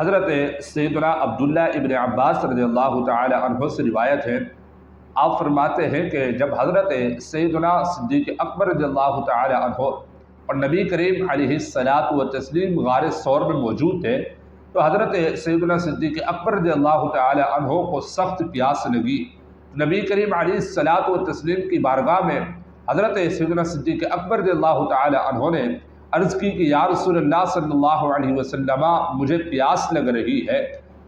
حضرت سیدنا عبداللہ ابن عباس رضی اللہ تعالی عنہ سے روایت ہے، آپ فرماتے ہیں کہ جب حضرت سیدنا صدیق اکبر رضی اللہ تعالی عنہ اور نبی کریم علیہ الصلاۃ والتسلیم غار ثور میں موجود تھے تو حضرت سیدنا صدیق اکبر رضی اللہ تعالی عنہ کو سخت پیاس لگی۔ نبی کریم علیہ الصلاۃ والتسلیم کی بارگاہ میں حضرت سیدنا صدیق اکبر رضی اللہ تعالی عنہ نے عرض کی کہ یا رسول اللہ صلی اللہ علیہ وسلم مجھے پیاس لگ رہی ہے۔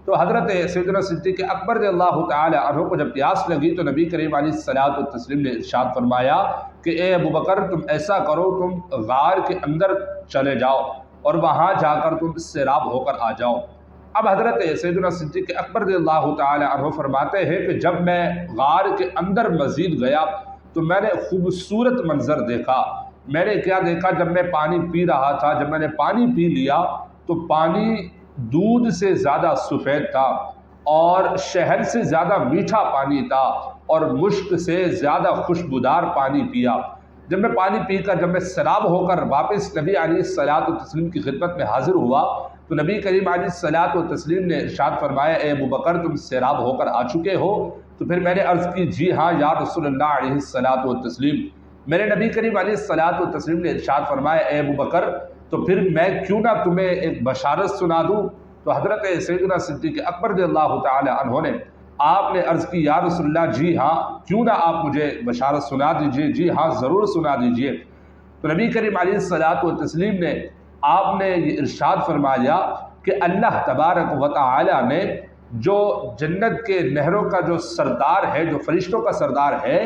تو حضرت سیدنا صدیق اکبر رضی اللہ تعالی عنہ کو جب پیاس لگی تو نبی کریم علیہ الصلاۃ والتسلیم نے ارشاد فرمایا کہ اے ابو بکر تم ایسا کرو، تم غار کے اندر چلے جاؤ اور وہاں جا کر تم سیراب ہو کر آ جاؤ۔ اب حضرت سیدنا صدیق اکبر رضی اللہ تعالی عنہ فرماتے ہیں کہ جب میں غار کے اندر مزید گیا تو میں نے خوبصورت منظر دیکھا۔ میں نے کیا دیکھا؟ جب میں پانی پی رہا تھا، جب میں نے پانی پی لیا تو پانی دودھ سے زیادہ سفید تھا اور شہد سے زیادہ میٹھا پانی تھا اور مشک سے زیادہ خوشبودار پانی پیا۔ جب میں پانی پی کر جب میں سیراب ہو کر واپس نبی علیہ الصلاۃ والتسلیم کی خدمت میں حاضر ہوا تو نبی کریم علیہ الصلاۃ والتسلیم نے ارشاد فرمایا اے ابو بکر تم سیراب ہو کر آ چکے ہو؟ تو پھر میں نے عرض کی جی ہاں یا رسول اللہ علیہ الصلاۃ والتسلیم۔ میرے نبی کریم علیہ الصلاۃ والتسلیم نے ارشاد فرمایا اے ابو بکر تو پھر میں کیوں نہ تمہیں ایک بشارت سنا دوں؟ تو حضرت سیدنا صدیق اکبر رضی اللہ تعالی عنہ نے آپ نے عرض کی یا رسول اللہ جی ہاں، کیوں نہ آپ مجھے بشارت سنا دیجئے، جی ہاں ضرور سنا دیجئے۔ تو نبی کریم علیہ الصلاۃ والتسلیم نے آپ نے یہ ارشاد فرمایا کہ اللہ تبارک و تعالی نے جو جنت کے نہروں کا جو سردار ہے، جو فرشتوں کا سردار ہے،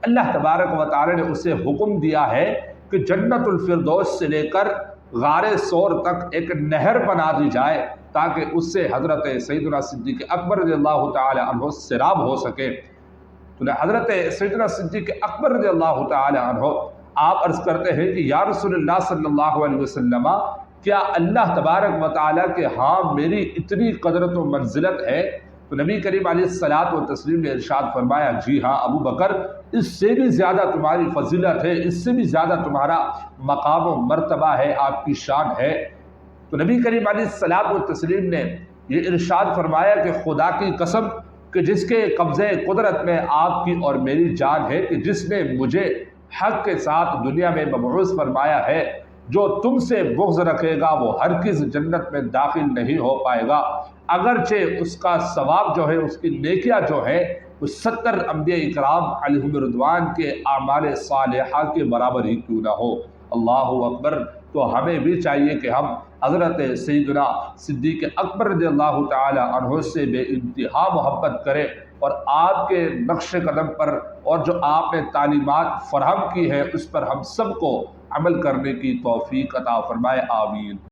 اللہ تبارک و تعالی نے اسے حکم دیا ہے کہ جنت الفردوس سے لے کر غار ثور تک ایک نہر بنا دی جائے تاکہ اس سے حضرت سیدنا صدیق اکبر رضی اللہ تعالی عنہ سیراب ہو سکے۔ تو حضرت سیدنا صدیق اکبر رضی اللہ تعالی عنہ آپ عرض کرتے ہیں کہ یا رسول اللہ صلی اللہ علیہ وسلم کیا اللہ تبارک و تعالی کے ہاں میری اتنی قدرت و منزلت ہے؟ تو نبی کریم علیہ الصلاۃ والتسلیم نے ارشاد فرمایا جی ہاں ابو بکر اس سے بھی زیادہ تمہاری فضیلت ہے، اس سے بھی زیادہ تمہارا مقام و مرتبہ ہے، آپ کی شان ہے۔ تو نبی کریم علیہ الصلاۃ والتسلیم نے یہ ارشاد فرمایا کہ خدا کی قسم کہ جس کے قبضے قدرت میں آپ کی اور میری جان ہے، کہ جس نے مجھے حق کے ساتھ دنیا میں مبعوث فرمایا ہے، جو تم سے بغض رکھے گا وہ ہرگز جنت میں داخل نہیں ہو پائے گا، اگرچہ اس کا ثواب جو ہے، اس کی نیکیاں جو ہے وہ 70 انبیاء اکرام علیہم رضوان کے اعمال صالحہ کے برابر ہی کیوں نہ ہو۔ اللہ اکبر۔ تو ہمیں بھی چاہیے کہ ہم حضرت سیدنا صدیق اکبر رضی اللہ تعالی عنہ سے بے انتہا محبت کریں اور آپ کے نقش قدم پر اور جو آپ نے تعلیمات فراہم کی ہے اس پر ہم سب کو عمل کرنے کی توفیق عطا فرمائے، آمین۔